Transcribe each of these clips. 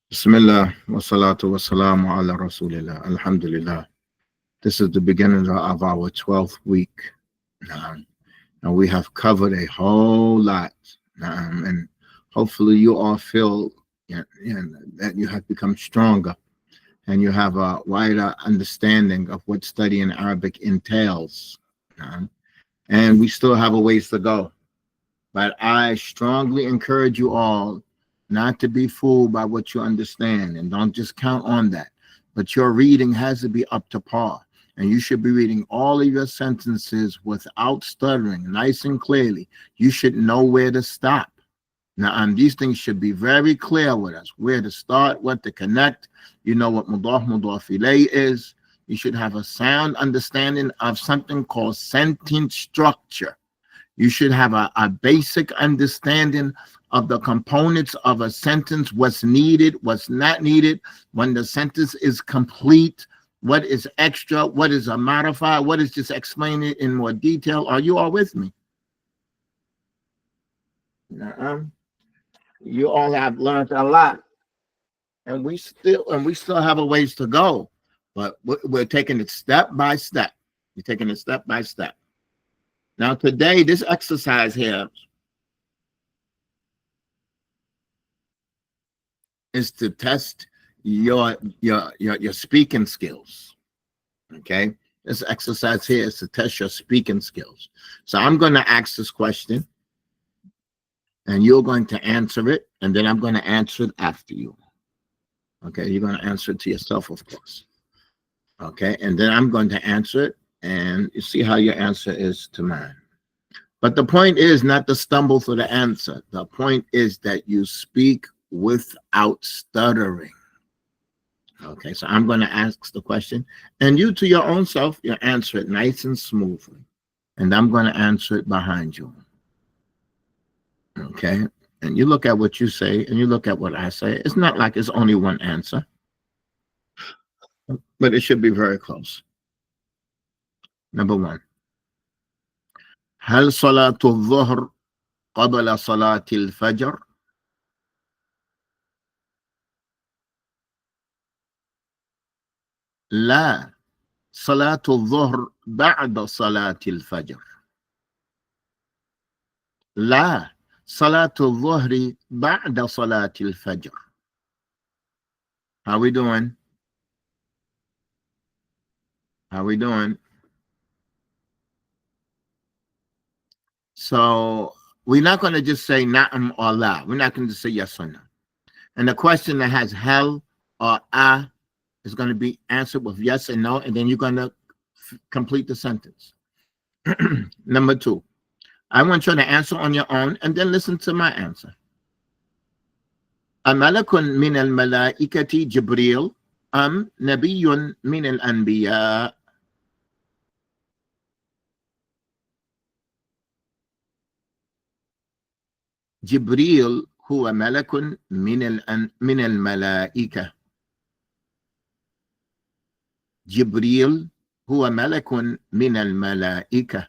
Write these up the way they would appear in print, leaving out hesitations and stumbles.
Bismillah wa salatu wa salamu ala rasulillah. Alhamdulillah. This is the beginning of our 12th week. Um, and we have covered a whole lot. And hopefully you all feel that you have become stronger and you have a wider understanding of what studying Arabic entails. And we still have a ways to go. But I strongly encourage you all not to be fooled by what you understand, and don't just count on that. But your reading has to be up to par. And you should be reading all of your sentences without stuttering, nice and clearly. You should know where to stop. Now, these things should be very clear with us, where to start, what to connect. You know what mudaf ilayh is. You should have a sound understanding of something called sentence structure. You should have a basic understanding of the components of a sentence, what's needed, what's not needed, when the sentence is complete, what is extra, what is a modifier, what is just explain it in more detail. Are you all with me? You all have learned a lot, and we still have a ways to go, but we're taking it step by step. We're taking it step by step. Now today, this exercise here is to test your speaking skills. Okay, this exercise here is to test your speaking skills. So I'm going to ask this question, and you're going to answer it, and then I'm going to answer it after you. Okay, you're going to answer it to yourself, of course. Okay, and then I'm going to answer it, and you see how your answer is to mine. But the point is not to stumble for the answer. The point is that you speak without stuttering. Okay, so I'm going to ask the question, and you to your own self, you answer it nice and smoothly. And I'm going to answer it behind you. Okay, and you look at what you say, and you look at what I say. It's not like it's only one answer, but it should be very close. Number one. هل صلاة الظهر قبل صلاة الفجر؟ لا، صلاة الظهر بعد صلاة الفجر. لا، صلاة الظهر بعد صلاة الفجر. How we doing? How we doing? So we're not going to just say na'am or la. We're not going to say yes or no. And the question that has hal or is going to be answered with yes and no, and then you're going to complete the sentence. Number two, I want you to answer on your own and then listen to my answer. أملك من الملائكة جبريل أم نبي من الأنبياء؟ جبريل هو ملك من الملائكة. جبريل هو ملك من الملائكة.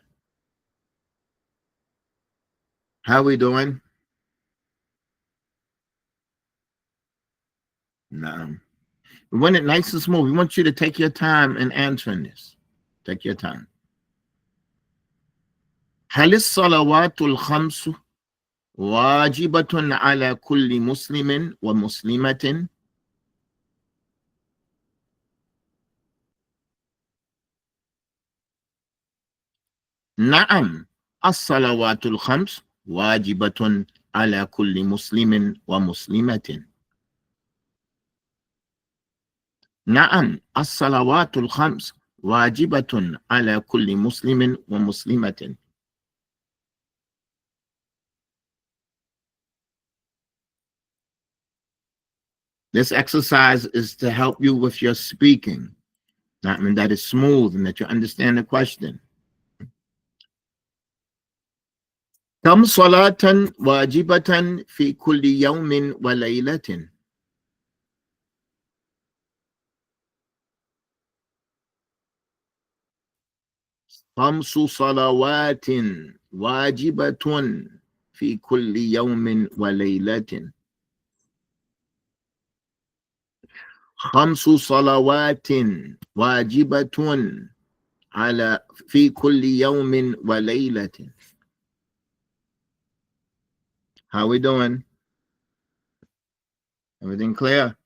How we doing? No. We want it nice and smooth. We want you to take your time in answering this. Take your time. هل الصلوات الخمس واجبة على كل مسلم ومسلمة؟ نعم، الصلوات الخمس واجبة على كل مسلم ومسلمة. نعم، الصلوات الخمس واجبة على كل مسلم ومسلمة. This exercise is to help you with your speaking. I mean, that is smooth and that you understand the question. كم صلاة واجبة في كل يوم وليلة؟ خمس صلوات واجبة في كل يوم وليلة. خمس صلوات واجبة على في كل يوم وليلة. How we doing? Everything clear?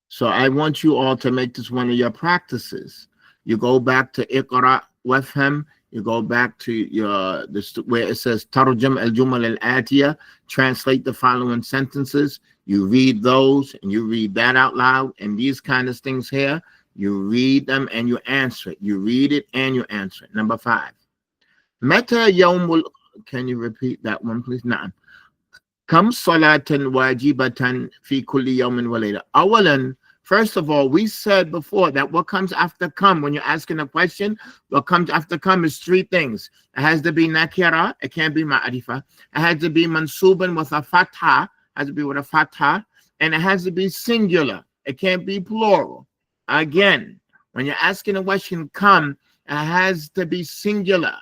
So I want you all to make this one of your practices. You go back to Iqra Wafham. You go back to your this where it says Tarjum al-Jumal al-Atiyah, translate the following sentences. You read those and you read that out loud. And these kind of things here, you read them and you answer it. You read it and you answer it. Number 5. Meta yawmul. Can you repeat that one, please? Na'am. Kam salatan wajibatan fi kulli yawmin wa layla. Awalan, first of all, we said before that what comes after come, when you're asking a question, what comes after come is 3 things. It has to be nakira, it can't be ma'arifa. It has to be mansuban with a fatha, has to be with a fatha, and it has to be singular. It can't be plural. Again, when you're asking a question, come, it has to be singular.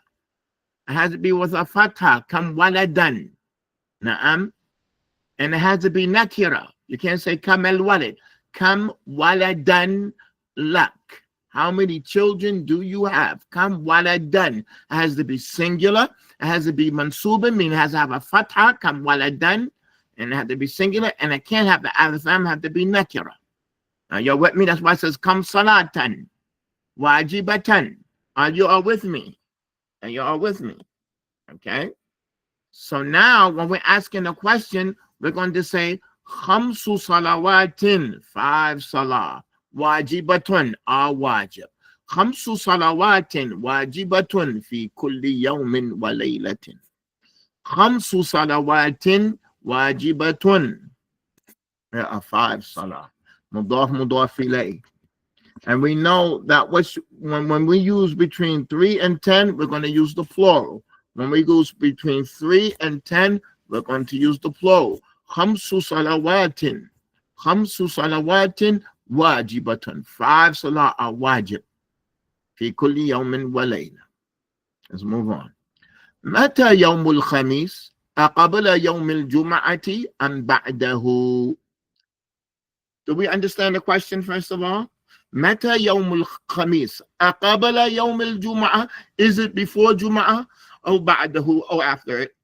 It has to be with a fatha, come waladan. Na'am. And it has to be nakira. You can't say kam el walid. Kam waladan lak. How many children do you have? Kam waladan. It has to be singular. It has to be mansuba, meaning it has to have a fatha, kam waladan. And it has to be singular. And it can't have the alifam, have to be nakira. Now you're with me? That's why it says kam salatan. Wajibatan. Are you all with me? Are you all with me? Okay. So now when we're asking a question, we're going to say khamsu salawatin, 5 salah, wajibatun, are wajib. Khamsu salawatin wajibatun fi kulli yawmin wa laylatin. Khamsu salawatin wajibatun. There are 5 salah. Mudaf mudaf ilayh. And we know that when we use between 3 and 10, we're going to use the plural. When we use between 3 and 10, we're going to use the plural. Khamsu salawatin. Khamsu salawatin wajibatun. 5 salah are wajib. Fi kulli yawmin wa layla. Let's move on. Mata yawmul khamis? Aqabala yawmil jum'ati am ba'dahu? Do we understand the question first of all? Mata yawmul khamis? Aqabala yawmil jum'ah? Is it before Jum'ah? Or ba'dahu, or after it?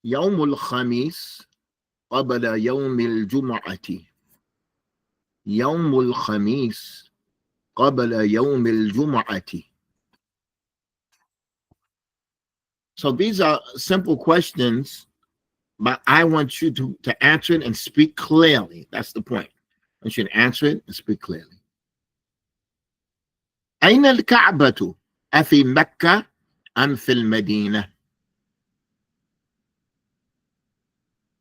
يوم الخميس قبل يوم الجمعة. يوم الخميس قبل يوم الجمعة. So these are simple questions, but I want you to answer it and speak clearly. That's the point. I want you to answer it and speak clearly. أين الكعبة؟ أفي مكة أم في المدينة؟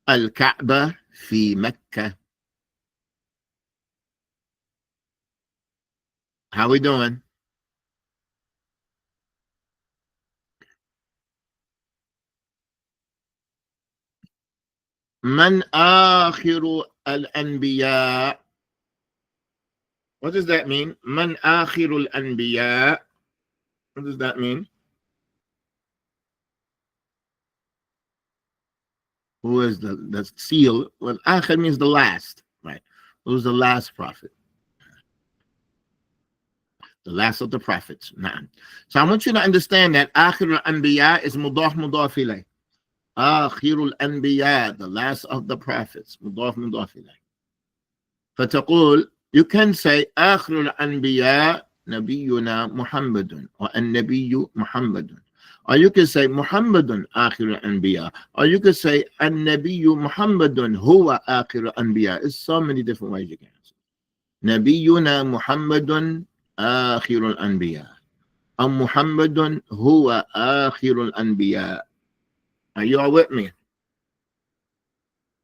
الكعبة في مكة. How we doing? من آخر الأنبياء? What does that mean? من آخر الأنبياء? What does that mean? Who is the seal? Well, آخر means the last, right? Who's the last prophet? The last of the prophets. نعم. So I want you to understand that آخر الأنبياء is مضاف مضاف إليه. آخر الأنبياء, the last of the prophets. مضاف مضاف إليه. فتقول, you can say آخر الأنبياء نبينا محمد والنبي محمد. Or you can say محمد آخر الأنبياء. Or you can say النبي محمد هو آخر الأنبياء. It's so many different ways you can answer. نبينا محمد آخر الأنبياء. أم محمد هو آخر الأنبياء. Are you all with me?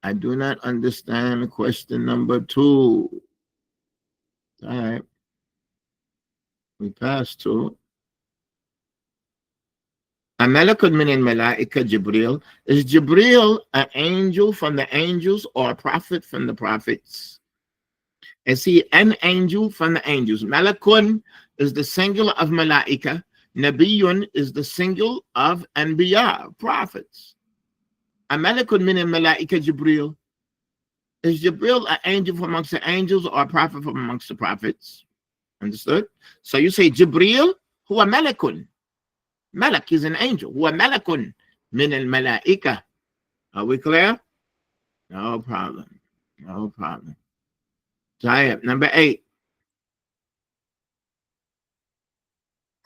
I do not understand question number 2. All right. We passed 2. A malakun min al-malaika Jibril. Is Jibril an angel from the angels or a prophet from the prophets? Is he an angel from the angels? Malakun is the singular of malaika. Nabiyun is the single of Anbiya, prophets. A malakun min al-malaika Jibril. Is Jibril an angel from amongst the angels or a prophet from amongst the prophets? Understood? So you say Jibril, huwa malakun. Malak is an angel. Huwa malakun min al-malaika. Are we clear? No problem. No problem. Tayyib. Number 8.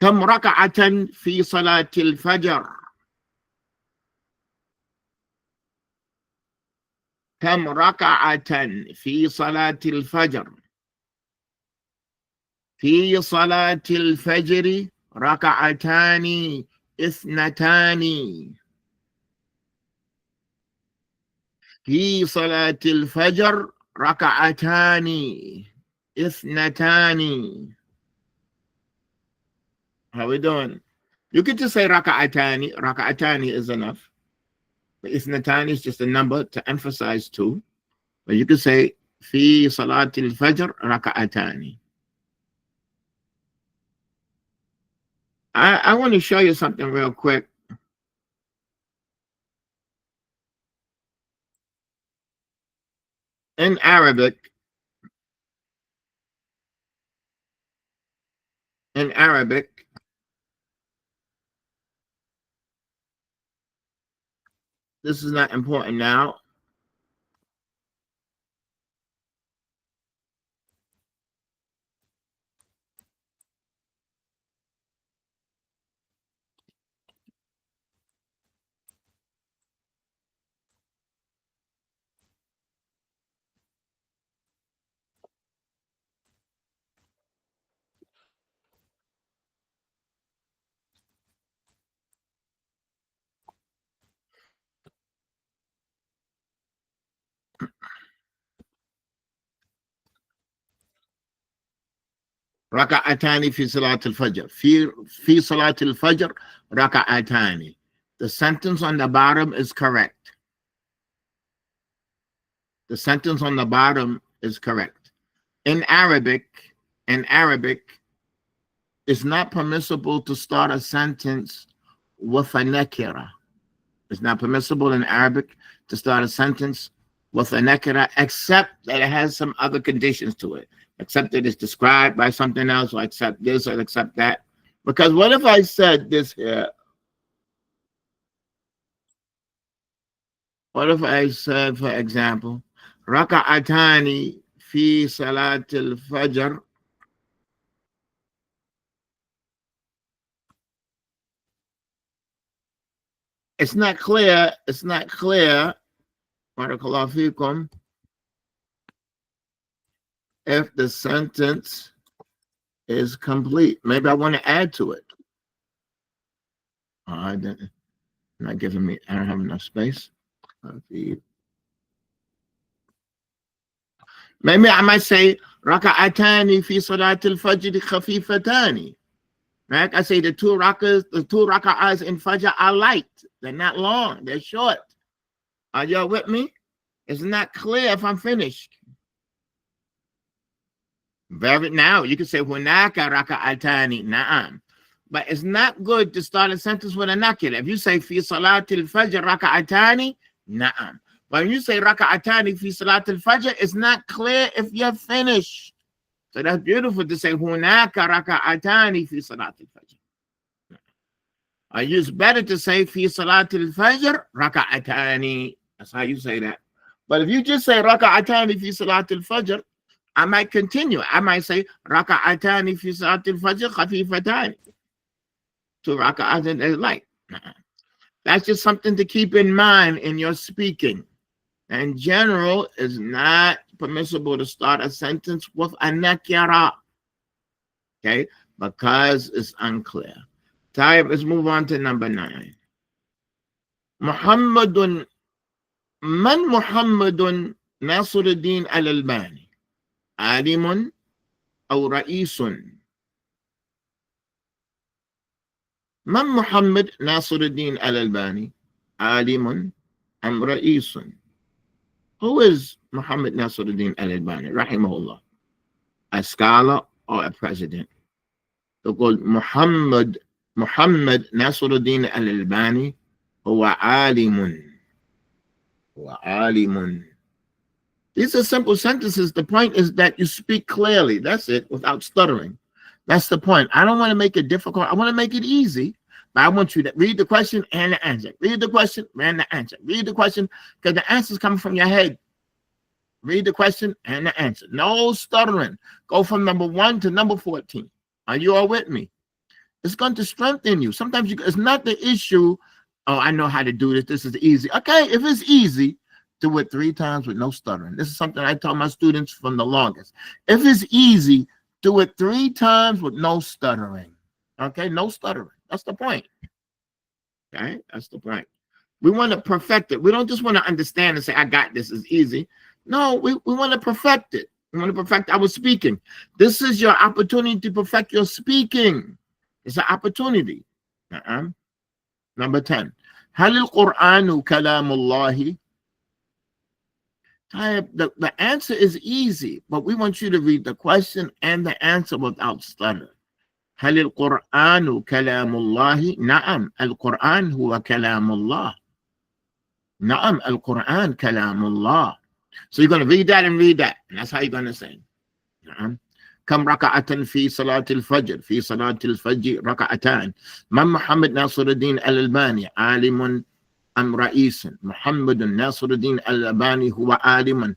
كم ركعة في صلاة الفجر؟ كم ركعة في صلاة الفجر؟ في صلاة الفجر ركعتان اثنتان. في صلاة الفجر ركعتان اثنتان. How we doing? You could just say raka'atani. Raka'atani is enough. But ithnatani is just a number to emphasize two. But you could say fi salatil fajr raka'atani. I want to show you something real quick. In Arabic, this is not important now. Raka'atani fi salatil fajr. Fi salatil fajr raka'atani. The sentence on the bottom is correct. The sentence on the bottom is correct. In Arabic, it's not permissible to start a sentence with a nakira. It's not permissible in Arabic to start a sentence with a nakira, except that it has some other conditions to it. Except that it's described by something else, or except this, or except that. Because what if I said this here? What if I said, for example, Raka'atani fi salatil fajr. It's not clear. Barakallahu fikum, if the sentence is complete. Maybe I want to add to it. I didn't. Not giving me. I don't have enough space. Maybe I might say raka'atani fi salatil fajr khafifatani. Right? I say the two raka'ahs in fajr are light. They're not long. They're short. Are y'all with me? It's not clear if I'm finished. Now you can say hunaka raka'atani na'am. But it's not good to start a sentence with a nakira. If you say fi salatil fajr raka'atani, na'am. But when you say raka'atani fi salatil fajr, it's not clear if you're finished. So that's beautiful to say hunaka raka'atani fi salatil fajr. It's better to say fi salatil fajr raka'atani. That's how you say that. But if you just say raka'atani fi salatil fajr, I might continue. I might say raka'atani fi salatil fajr khafifatani. Two raka'at is light. That's just something to keep in mind in your speaking. In general, it's not permissible to start a sentence with a nakira. Okay, because it's unclear. Tayyib, let's move on to number 9. Muhammadun, man Muhammadun Nasiruddin al-Albani, alimun aw ra'isun. Man Muhammad Nasiruddin al-Albani, alimun am ra'isun. Who is Muhammad Nasiruddin al-Albani, rahimahullah? A scholar or a president? They're called Muhammad محمد ناصر الدين الألباني هو عالم. هو عالم. These are simple sentences. The point is that you speak clearly. That's it, without stuttering. That's the point. I don't want to make it difficult. I want to make it easy. But I want you to read the question and the answer. Read the question and the answer. Read the question, because the answer's coming from your head. Read the question and the answer. No stuttering. Go from number 1 to number 14. Are you all with me? It's going to strengthen you. Sometimes it's not the issue. Oh, I know how to do this. This is easy. Okay, if it's easy, do it 3 times with no stuttering. This is something I tell my students from the longest. If it's easy, do it 3 times with no stuttering. Okay, no stuttering. That's the point. Okay, that's the point. We want to perfect it. We don't just want to understand and say, I got this, it's easy. No, we want to perfect it. We want to perfect our speaking. This is your opportunity to perfect your speaking. It's an opportunity. Number 10. هل القرآن كلام الله? The answer is easy, but we want you to read the question and the answer without stutter. هل القرآن كلام الله؟ نعم القرآن هو كلام الله. نعم القرآن كلام الله. So you're going to read that and read that. And that's how you're going to say. نعم. كم ركعة في صلاة الفجر؟ في صلاة الفجر ركعتان. من محمد ناصر الدين الألباني عالم أم رئيس؟ محمد ناصر الدين الألباني هو عالم.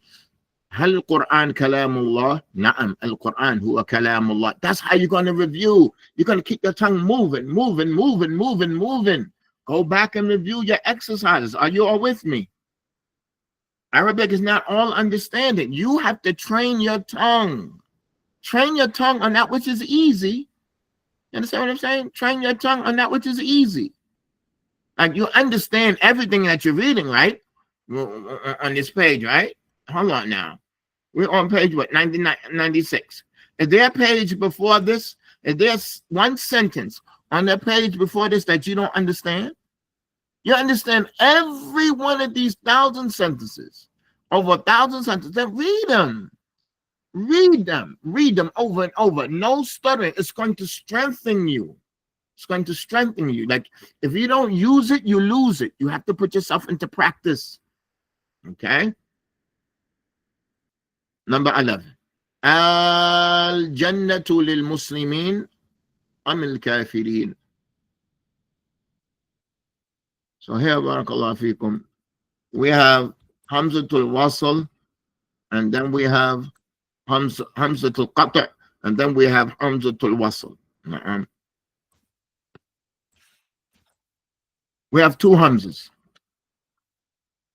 هل القرآن كلام الله؟ نعم القرآن هو كلام الله. That's how you're going to review. You're going to keep your tongue moving. Go back and review your exercises. Are you all with me? Arabic is not all understanding. You have to train your tongue. Train your tongue on that which is easy. You understand what I'm saying? Train your tongue on that which is easy. Like you understand everything that you're reading, right? On this page, right? Hold on now. We're on page what? 96. Is there a page before this? Is there one sentence on the page before this that you don't understand? You understand every one of these 1,000 sentences, over 1,000 sentences. Then read them. Read them over and over. No stuttering. It's going to strengthen you. It's going to strengthen you. Like if you don't use it, you lose it. You have to put yourself into practice. Okay. Number 11. Al-Jannatu lil-Muslimin am al-Kafirin. So here, barakallahu fikum, we have Hamzatul Wasl, and then we have Hamzatul Qat', and then we have Hamzatul Wasl. We have 2 Hamzas.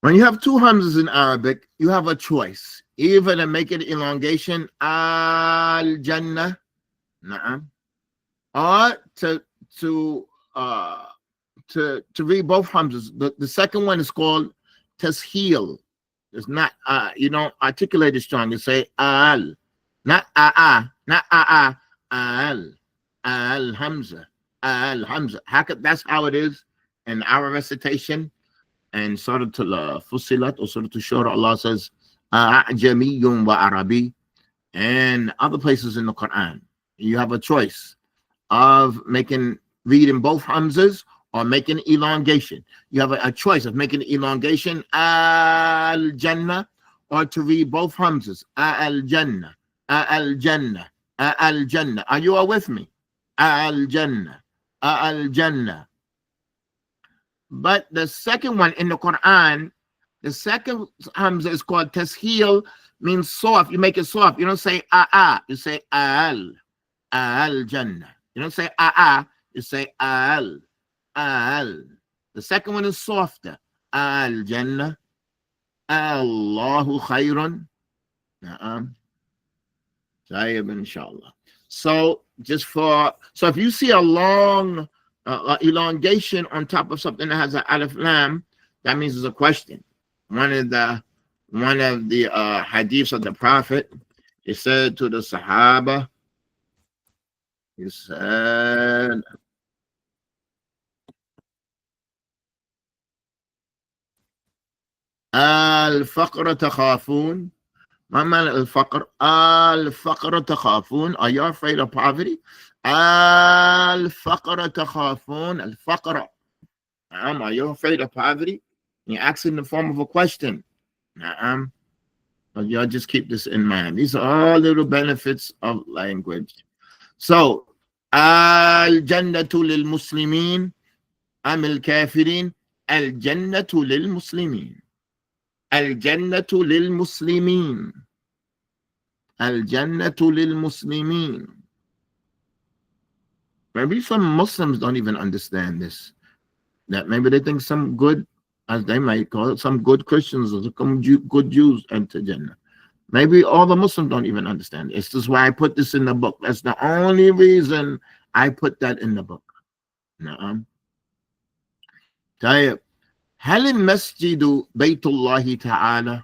When you have 2 Hamzas in Arabic, you have a choice. Either to make it elongation, Al-Jannah, or to read both Hamzas. The second one is called Tasheel. It's not, you don't articulate it strong. You say Al, not not al, Hamza, Hamza. That's how it is in our recitation. And Surah Fussilat or Surah Shura, Allah says, A'jamiyyun wa Arabi. And other places in the Quran, you have a choice of reading both Hamzas or making elongation. You have a choice of making elongation, Al-Jannah, or to read both Hamzas, Al-Jannah, Al-Jannah, Al-Jannah. Are you all with me? Al-Jannah, Al-Jannah. But the second one in the Quran, the second Hamza is called Tasheel, means soft. You make it soft. You don't say you say Al-Jannah. You don't say you say Al. The second one is softer. Al-Jannah. Allahu khayrun. Tayyib, inshallah. So if you see a long elongation on top of something that has an alif lam, that means it's a question. One of the hadiths of the Prophet, he said to the Sahaba, he said, Al-Faqra takhafun. Mama al-Faqr. Al-Faqra takhafun. Are you afraid of poverty? Al-Faqra الفقر تخافون الفقر. Are you afraid of poverty? You're asking in the form of a question. But y'all just keep this in mind. These are all little benefits of language. So, الجنة للمسلمين أم الكافرين؟ الجنة للمسلمين. الجنة للمسلمين. الجنة للمسلمين. Maybe some Muslims don't even understand this. That maybe they think some good, as they might call it, some good Christians or some good Jews enter Jannah. Maybe all the Muslims don't even understand it. This is why I put this in the book. That's the only reason I put that in the book. طيب هل المسجد بيت الله تعالى؟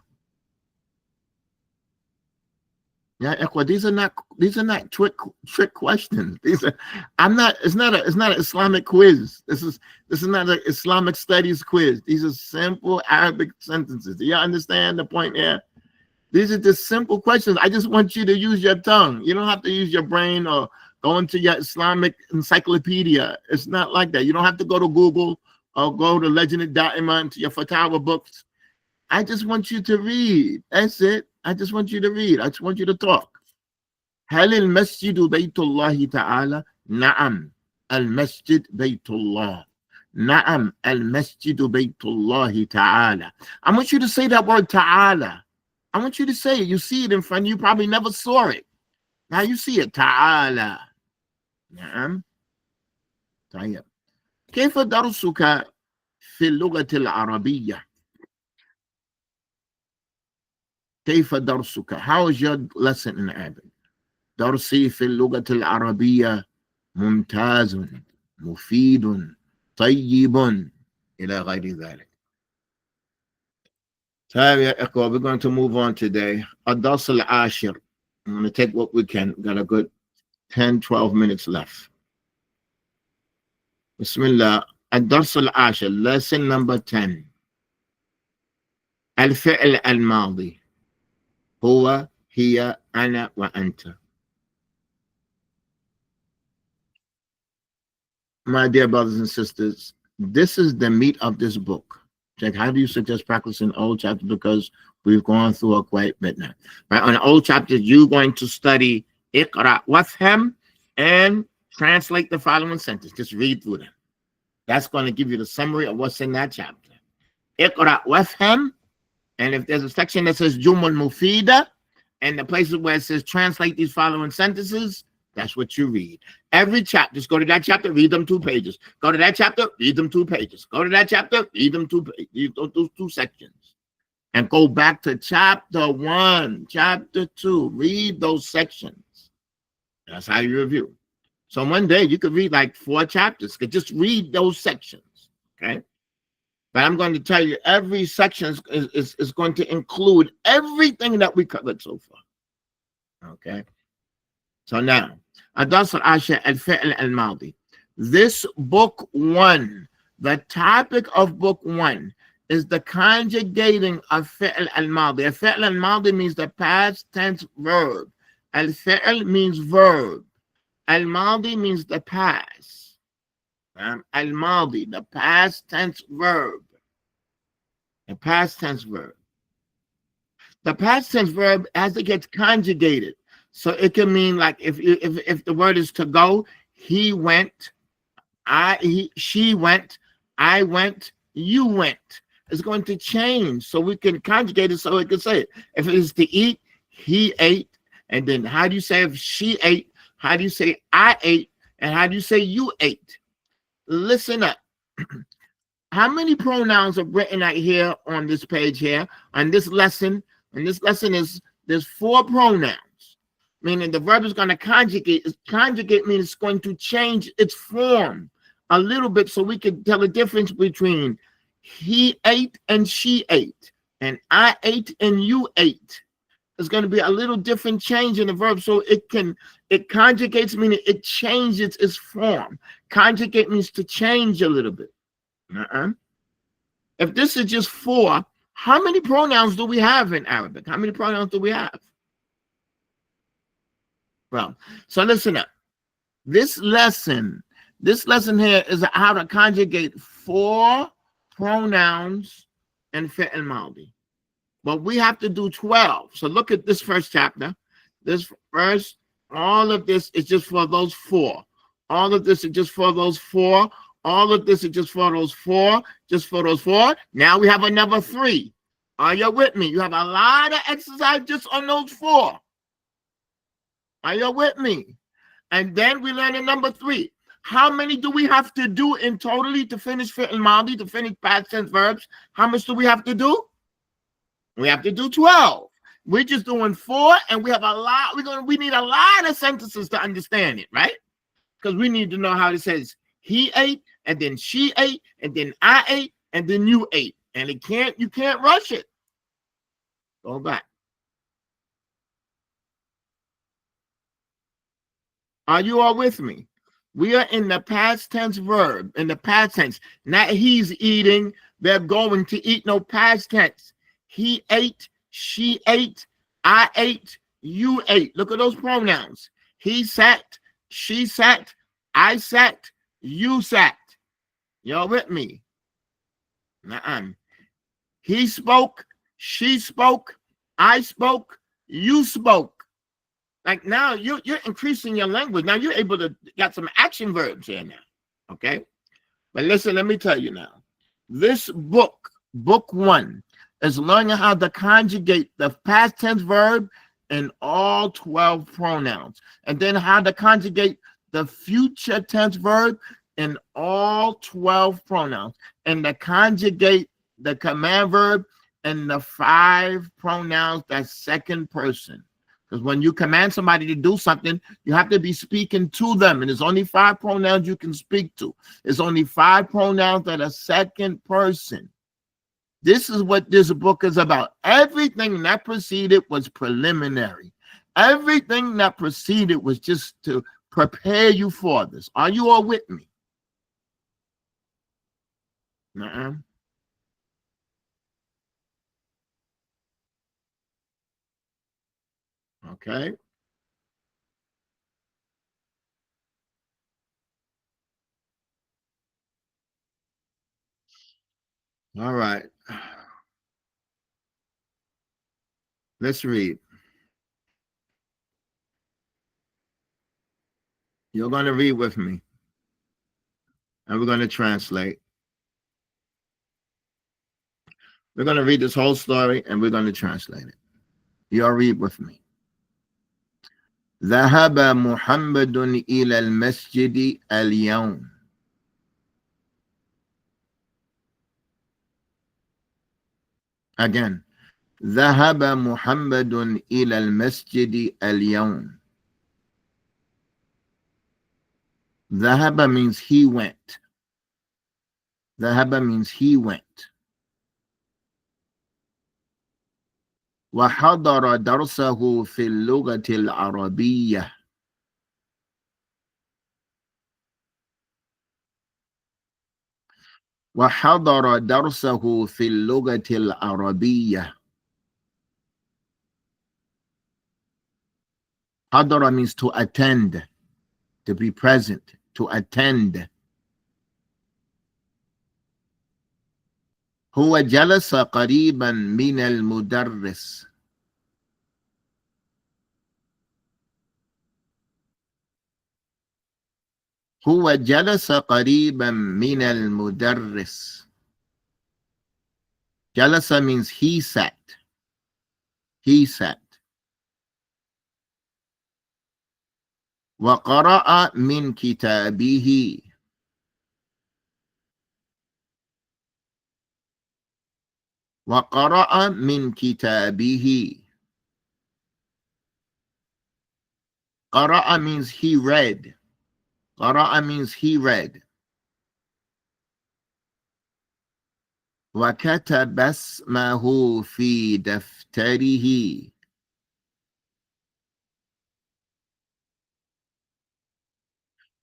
Yeah, these are not trick questions. These are it's not an Islamic quiz. This is not an Islamic studies quiz. These are simple Arabic sentences. Do you understand the point here? These are just simple questions. I just want you to use your tongue. You don't have to use your brain or go into your Islamic encyclopedia. It's not like that. You don't have to go to Google or go to Legend of Da'ima into your Fatawa books. I just want you to read. That's it. I just want you to read. I just want you to talk. هل المسجد بيت الله تعالى؟ نعم المسجد بيت الله. نعم المسجد بيت الله تعالى. I want you to say that word ta'ala. I want you to say it. You see it in front of you. Probably never saw it. Now you see it. Ta'ala. نعم. طيب. كيف درسك في اللغة العربية؟ كيف درسك? How is your lesson in Arabic? درسي في اللغة العربية ممتاز مفيد طيب إلى غير ذلك. We're going to move on today. الدرس العاشر. I'm going to take what we can. Got a good 10-12 minutes left. بسم الله. الدرس العاشر. Lesson number 10. الفعل الماضي هو هي أنا وأنت. My dear brothers and sisters, this is the meat of this book. Jack, how do you suggest practicing old chapters? Because we've gone through a quite bit now. Right, on the old chapters, you're going to study Iqra wafham and translate the following sentence. Just read through them. That's going to give you the summary of what's in that chapter. Iqra wafham, and if there's a section that says Jumul Mufida, and the places where it says translate these following sentences, that's what you read. Every chapter, just go to that chapter, read them 2 pages. Go to that chapter, read them 2 pages. Go to that chapter, read them 2 pages. Read those 2 sections. And go back to chapter 1, chapter 2. Read those sections. That's how you review. So one day you could read like 4 chapters. You could just read those sections. Okay? But I'm going to tell you, every section is going to include everything that we covered so far. Okay? So now, الدرس العاشر الفعل الماضي. This book 1, the topic of book 1 is the conjugating of فعل الماضي. الفعل الماضي means the past tense verb. الفعل means verb. الماضي means the past. الماضي, the past tense verb. The past tense verb. The past tense verb, as it gets conjugated, so it can mean like if the word is to go, he went, she went, I went, you went. It's going to change. So we can conjugate it so it can say it. If it is to eat, he ate. And then how do you say if she ate? How do you say I ate? And how do you say you ate? Listen up. How many pronouns are written out here on this page here, on this lesson? And this lesson is, there's 4 pronouns. Meaning the verb is going to conjugate. Conjugate means it's going to change its form a little bit so we can tell the difference between he ate and she ate, and I ate and you ate. There's going to be a little different change in the verb, so it conjugates, meaning it changes its form. Conjugate means to change a little bit. If this is just 4, how many pronouns do we have in Arabic? How many pronouns do we have? Well, so listen up. This lesson This lesson here is how to conjugate 4 pronouns in fi'l maldi. But we have to do 12. So look at this first chapter. This first, all of this is just for those 4. All of this is just for those 4. All of this is just for those 4. Just for those 4. Now we have another 3. Are you with me? You have a lot of exercise just on those 4. Are you with me? And then we learn in number 3. How many do we have to do in totally to finish fi'l maldi, to finish past tense verbs? How much do we have to do? We have to do 12. We're just doing 4, and we have a lot. We need a lot of sentences to understand it, right? Because we need to know how it says he ate, and then she ate, and then I ate, and then you ate. And you can't rush it. Go back. Are you all with me? We are in the past tense verb, in the past tense. Not he's eating, they're going to eat. No, past tense. He ate, she ate, I ate, you ate. Look at those pronouns. He sat, she sat, I sat, you sat. Y'all with me? Nuh-uh. He spoke, she spoke, I spoke, you spoke. Like now you're increasing your language. Now you're able to got some action verbs here now. Okay. But listen, let me tell you now. This book 1, is learning how to conjugate the past tense verb in all 12 pronouns. And then how to conjugate the future tense verb in all 12 pronouns. And to conjugate the command verb in the 5 pronouns that's second person. Because when you command somebody to do something, you have to be speaking to them. And there's only 5 pronouns you can speak to. There's only 5 pronouns that are second person. This is what this book is about. Everything that preceded was preliminary. Everything that preceded was just to prepare you for this. Are you all with me? Uh-uh. Okay. All right. Let's read. You're going to read with me. And we're going to translate. We're going to read this whole story and we're going to translate it. Y'all read with me. ذهب محمد إلى المسجد اليوم. Again. ذهب محمد إلى المسجد اليوم. ذهب means he went. ذهب means he went. وحضر درسه في اللغة العربية. وحضر درسه في اللغة العربية. حضر means to attend, to be present, to attend. هو جلس قريبا من المدرس. هو جلس قريبا من المدرس. جلس means he sat. He sat. وقرأ من كتابه. وقرأ من كتابه. قرأ means he read. قرأ means he read. وكتب اسمه في دفتره.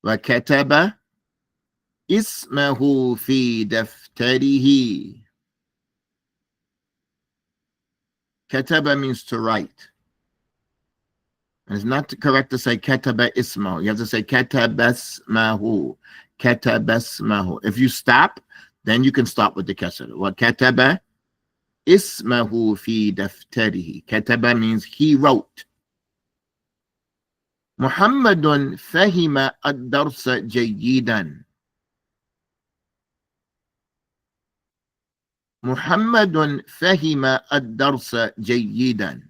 وكتب اسمه في دفتره. كتب means to write. And it's not correct to say kataba ismahu. You have to say katabasmahu. Katabasmahu. If you stop, then you can stop with the kasra. What kataba ismahu fi daftarihi. Kataba means he wrote. Muhammadun fahima ad-darsa jayyidan. Muhammadun fahima ad-darsa jayyidan.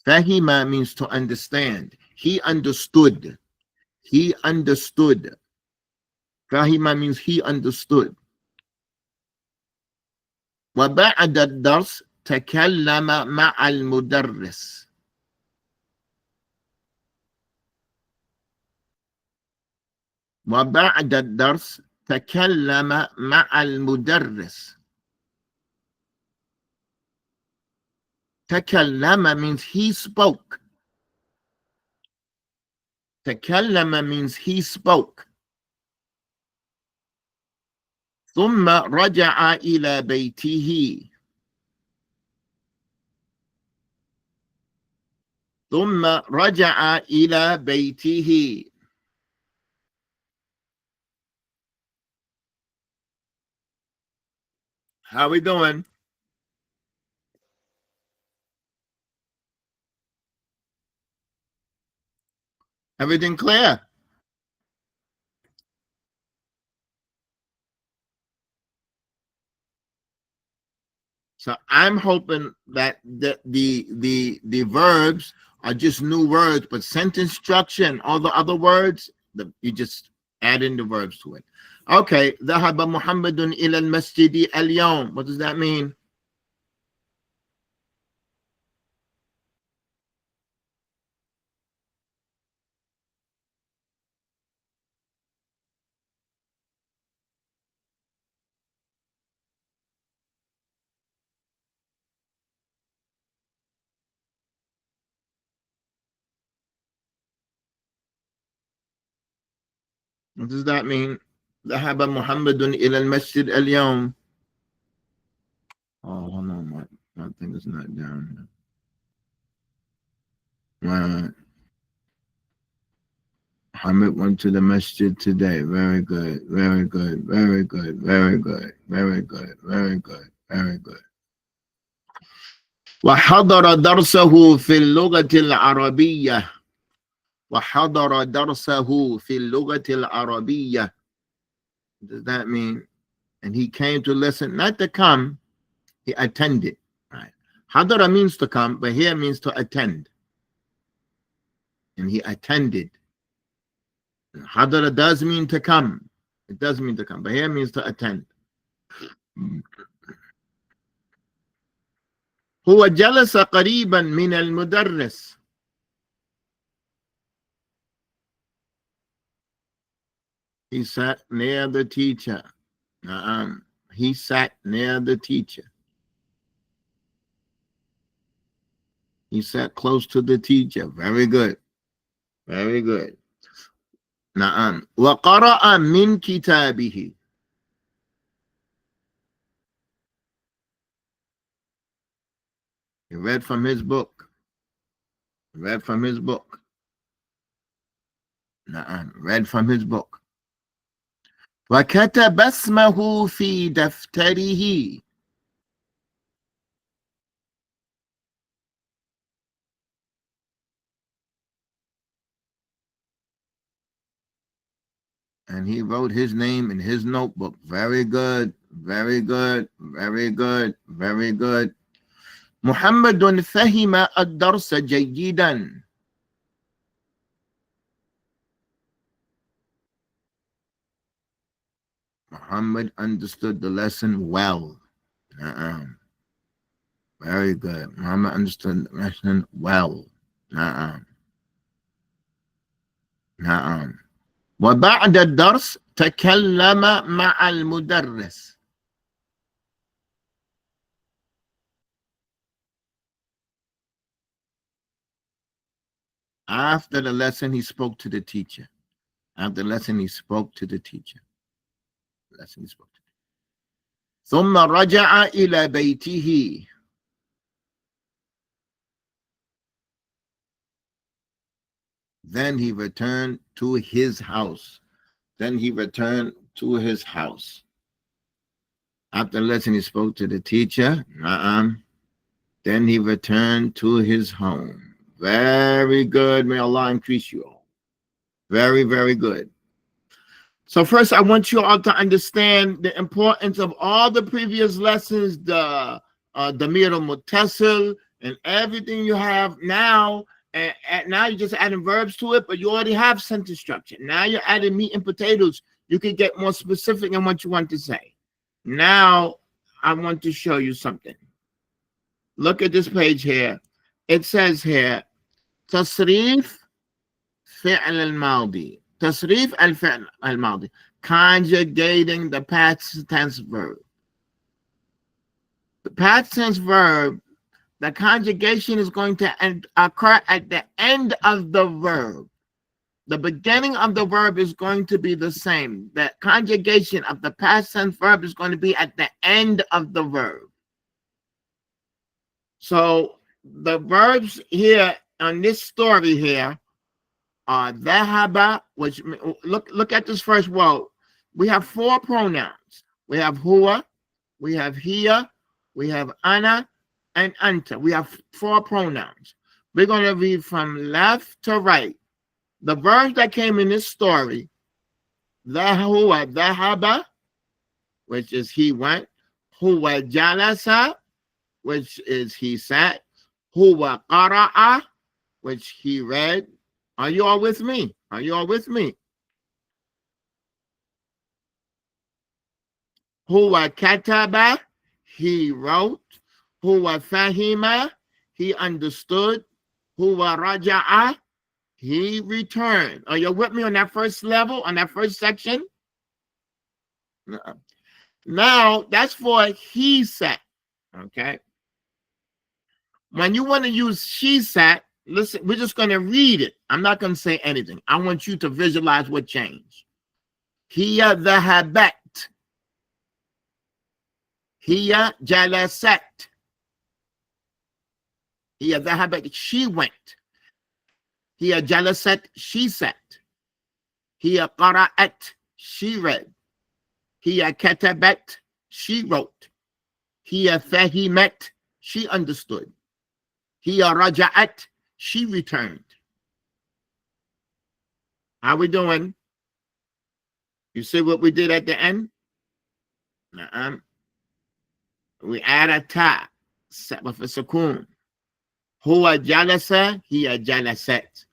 Fahima means to understand. He understood. He understood. Fahima means he understood. وبعد الدرس تكلم مع المدرس. وبعد الدرس تكلم مع المدرس. تكلم means he spoke. تكلم means he spoke. ثم رجع إلى بيته. ثم رجع إلى بيته. How we doing? Everything clear? So I'm hoping that the verbs are just new words, but sentence structure and all the other words, you just add in the verbs to it. Okay, ذهب محمد إلى المسجد اليوم. What does that mean? What does that mean? ذهب محمد إلى المسجد اليوم. Oh, hold on, my thing is not down. Muhammad went to the masjid today. Very good, very good, very good, very good, very good, very good, very good. وحضر درسه في اللغة العربية. وحضر درسه في اللغة العربية. Does that mean? And he came to listen, not to come, he attended. Right. Hadara means to come, but here means to attend. And he attended. Hadara does mean to come. It does mean to come, but here means to attend. هو جلس قريبا من المدرس. He sat near the teacher. He sat near the teacher. He sat close to the teacher. Very good. Very good. نعم. وقرأ من كتابه. He read from his book. Read from his book. نعم. Read from his book. وكتب اسمه في دفتره. And he wrote his name in his notebook. Very good, very good, very good, very good. محمد فهم الدرس جيدا. Muhammad understood the lesson well. Very good. Muhammad understood the lesson well. وبعد الدرس تكلم مع المدرس. After the lesson, he spoke to the teacher. After the lesson, he spoke to the teacher. ثم رجع إلى بيته. Then he returned to his house. Then he returned to his house. After the lesson, he spoke to the teacher. Then he returned to his home. Very good. May Allah increase you all. Very, very good. So first, I want you all to understand the importance of all the previous lessons, the Damir al-Muttasil, and everything you have now. And now you're just adding verbs to it, but you already have sentence structure. Now you're adding meat and potatoes. You can get more specific in what you want to say. Now, I want to show you something. Look at this page here. It says here, تصريف فعل الماضي. تصريف الفعل الماضي. Conjugating the past tense verb. The past tense verb, the conjugation is going to occur at the end of the verb. The beginning of the verb is going to be the same. The conjugation of the past tense verb is going to be at the end of the verb. So the verbs here on this story here are dhahaba, which look at this first word. We have 4 pronouns. We have huwa, we have hiya, we have ana, and anta. We have 4 pronouns. We're going to read from left to right. The verbs that came in this story, huwa dhahaba, which is he went, huwa jalasa, which is he sat, huwa qara'a, which he read. Are you all with me? Are you all with me? Huwa kataba, he wrote. Huwa fahima, he understood. Huwa raja'a, he returned. Are you with me on that first level, on that first section? Now, that's for he sat, okay? When you want to use she sat, listen, we're just going to read it. I'm not going to say anything. I want you to visualize what changed. Hiya dhahabat. Hiya jalasat. Hiya dhahabat, she went. Hiya jalasat, she sat. Hiya qara'at, she read. Hiya katabat, she wrote. Hiya fahimat, she understood. Hiya raja'at, she returned. How we doing? You see what we did at the end? We add a ta with a sukoon. Huwa jalasa, hiya jalasat.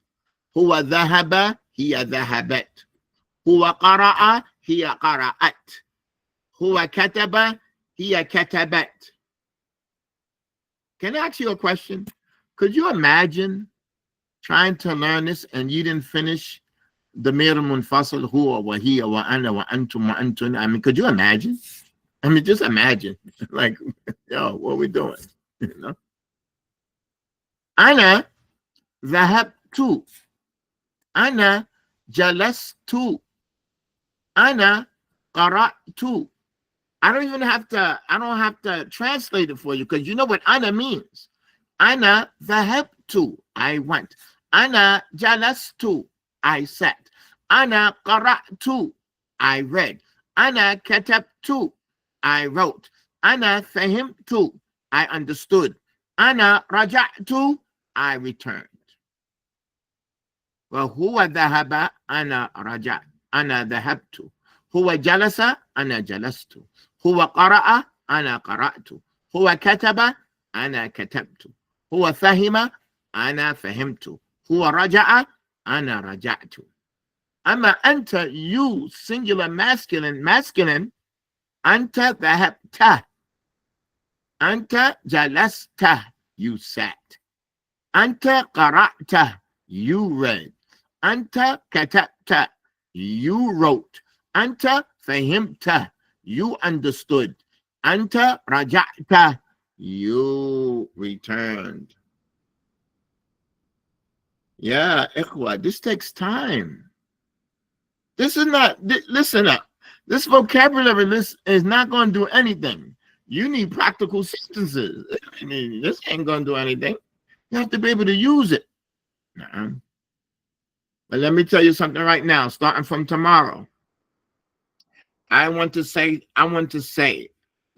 Huwa dhahaba, hiya dhahabat. Huwa qara'a, hiya qara'at. Huwa kataba, hiya katabat. Can I ask you a question? Could you imagine trying to learn this and you didn't finish the Damir al-Munfasil, huwa wa hiya wa ana wa antum wa antun? I mean, could you imagine? I mean, just imagine. Like, yo, what are we doing? You know? Ana dhahabtu. Ana jalastu. Ana qara'tu. I don't have to translate it for you because you know what ana means. Ana dhahabtu, I went. Ana jalastu, I sat. Ana qara'tu, I read. Ana katabtu, I wrote. Ana fahimtu, I understood. Ana raja'tu, I returned. Well, huwa dhahaba, ana raja'. Ana dhahabtu. Huwa jalasa, ana jalastu. Huwa qara'a, ana qara'tu. Huwa kataba, ana katabtu. Huwa fahima, ana fahimtu. Huwa raja'a, ana raja'tu. Amma anta, you, singular masculine, anta dhahabta. Anta jalasta, you sat. Anta qara'ta, you read. Anta katabta, you wrote. Anta fahimta, you understood. Anta raja'ta, you returned. Yeah, ikhwa, this takes time. This is not, listen up. This vocabulary list is not going to do anything. You need practical sentences. I mean, this ain't going to do anything. You have to be able to use it. But let me tell you something right now, starting from tomorrow. I want to say,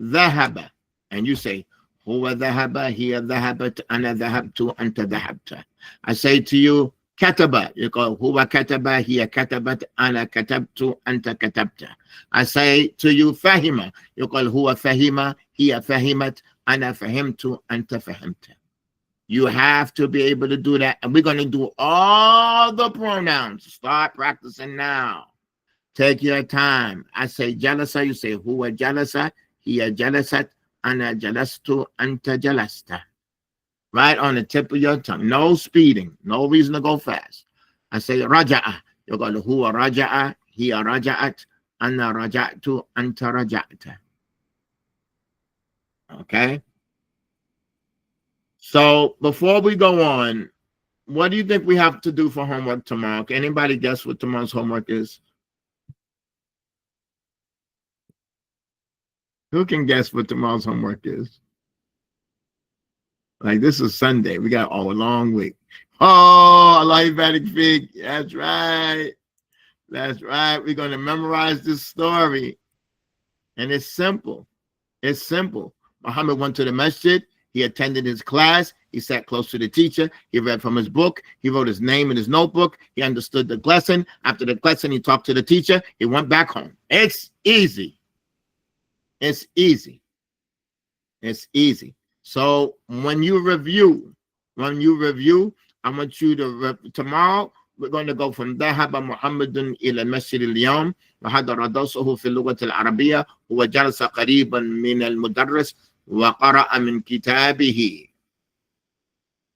ذهب. And you say, هو ذهب, هي ذهبت, أنا ذهبت, أنت ذهبت. I say to you, كتب. You go, هو كتب, هي كتبت, أنا كتبت, أنت كتبت. I say to you, فهم. You go, هو فهم, هي فهمت, أنا فهمت, أنت فهمت. You have to be able to do that. And we're going to do all the pronouns. Start practicing now. Take your time. I say jalasa, you say huwa jalasa, hiya jalasat, ana jalastu, anta jalasta. Right on the tip of your tongue. No speeding. No reason to go fast. I say raja'a. You go to huwa raja'a, hiya raja'at, ana raja'tu, anta raja'ta. Okay? So before we go on, what do you think we have to do for homework tomorrow? Can anybody guess what tomorrow's homework is? Who can guess what tomorrow's homework is? Like this is Sunday. We got a long week. Oh, Allah Barik Fig. That's right. That's right. We're going to memorize this story. And it's simple. It's simple. Muhammad went to the masjid. He attended his class. He sat close to the teacher. He read from his book. He wrote his name in his notebook. He understood the lesson. After the lesson, he talked to the teacher. He went back home. It's easy. It's easy. It's easy. So when you review, I want you to, tomorrow, we're going to go from ذهب محمد إلى المسجد اليوم وهذا ردرسه في اللغة العربية هو جلس قريبا من المدرس وقرأ من كتابه.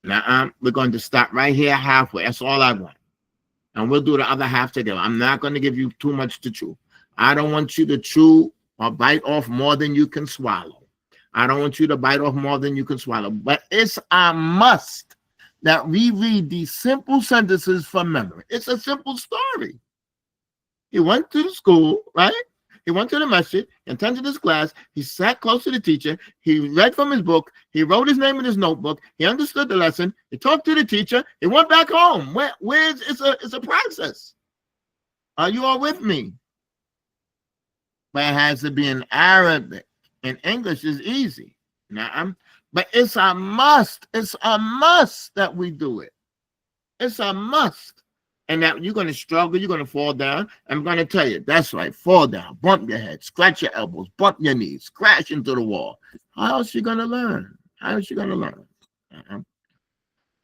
Now, we're going to start right here halfway. That's all I want. And we'll do the other half together. I'm not going to give you too much to chew. I don't want you to chew or bite off more than you can swallow. I don't want you to bite off more than you can swallow. But it's a must that we read these simple sentences from memory. It's a simple story. He went to the school, right? He went to the masjid, he attended his class, he sat close to the teacher, he read from his book, he wrote his name in his notebook, he understood the lesson, he talked to the teacher, he went back home. It's a process. Are you all with me? But it has to be in Arabic. In English is easy. But it's a must. It's a must that we do it. It's a must. And that you're going to struggle, you're going to fall down. I'm going to tell you, that's right, fall down, bump your head, scratch your elbows, bump your knees, crash into the wall. How else you going to learn? How else you going to learn?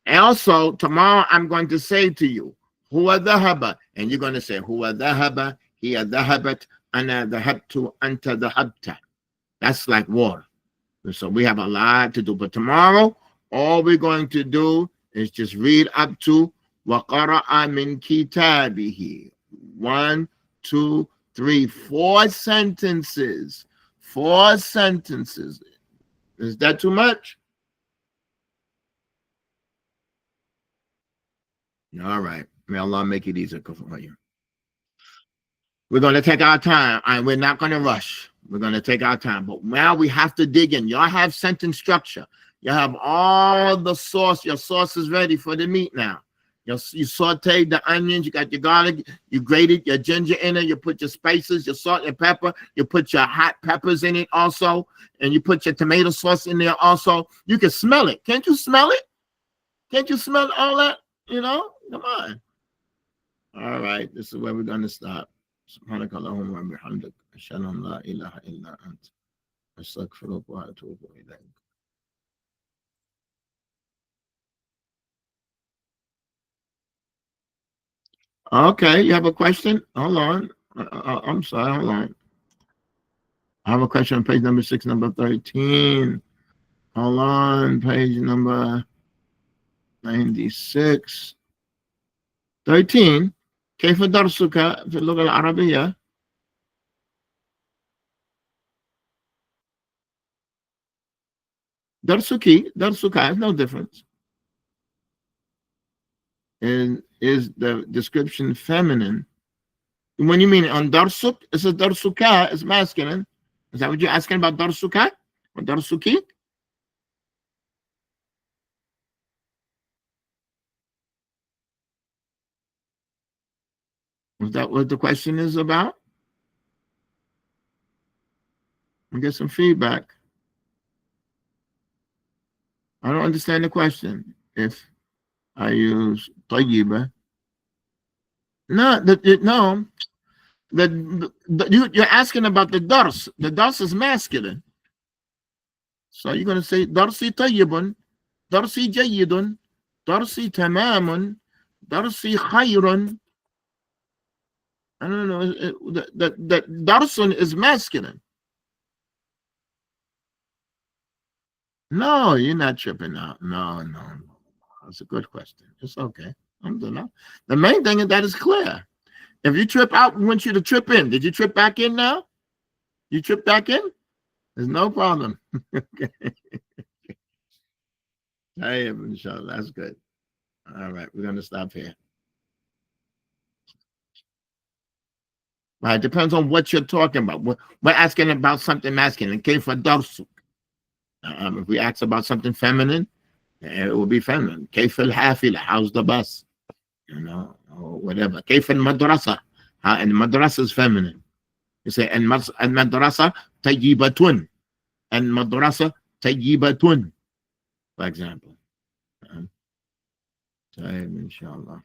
And also, tomorrow I'm going to say to you, huwa dhahaba, and you're going to say, huwa dhahaba, hiya dhahabat, ana dhahabtu, anta dhahabta. That's like water. So we have a lot to do. But tomorrow, all we're going to do is just read up to وَقَرَأَ مِنْ كِتَابِهِ. 1, 2, 3, 4 sentences. 4 sentences. Is that too much? All right. May Allah make it easier for you. We're going to take our time, and we're not going to rush. We're going to take our time. But now we have to dig in. Y'all have sentence structure. You have all the sauce. Your sauce is ready for the meat now. You sauteed the onions. You got your garlic. You grated your ginger in it. You put your spices, your salt and pepper. You put your hot peppers in it also. And you put your tomato sauce in there also. You can smell it. Can't you smell it? Can't you smell all that? You know? Come on. All right. This is where we're going to stop. سبحانك اللهم وبحمدك أشهد أن لا إله إلا أنت أستغفرك وأتوب إليك. Okay, you have a question? Hold on. I'm sorry, hold on. I have a question on page number 6, number 13. Hold on, page number 96. 13. كيف درسك في اللغة العربية؟ درسك has no difference. And is the description feminine? When you mean on darsuk, it's a darsuka, it's masculine. Is that what you're asking about darsuka? Or darsuki? Is that what the question is about? We get some feedback. I don't understand the question. If I use طيبة. No, no. You're asking about the dars. The dars is masculine. So you're going to say darsi طيب, darsi جيد, darsi تمام, darsi خير. I don't know. The darsun is masculine. No, you're not tripping out. No. That's a good question. It's okay. Alhamdulillah. The main thing is that is clear. If you trip out, we want you to trip in. Did you trip back in now? You trip back in? There's no problem. Okay. Hey, inshallah. That's good. All right. We're going to stop here. Right. Depends on what you're talking about. We're asking about something masculine. Came for darsu. If we ask about something feminine, it will be feminine. Kayf al-hafila. How's the bus? You know, or whatever. Kayf al-madrasa. And madrasa is feminine. You say, and madrasa tayyibatun. And madrasa tayyibatun, for example. Inshallah.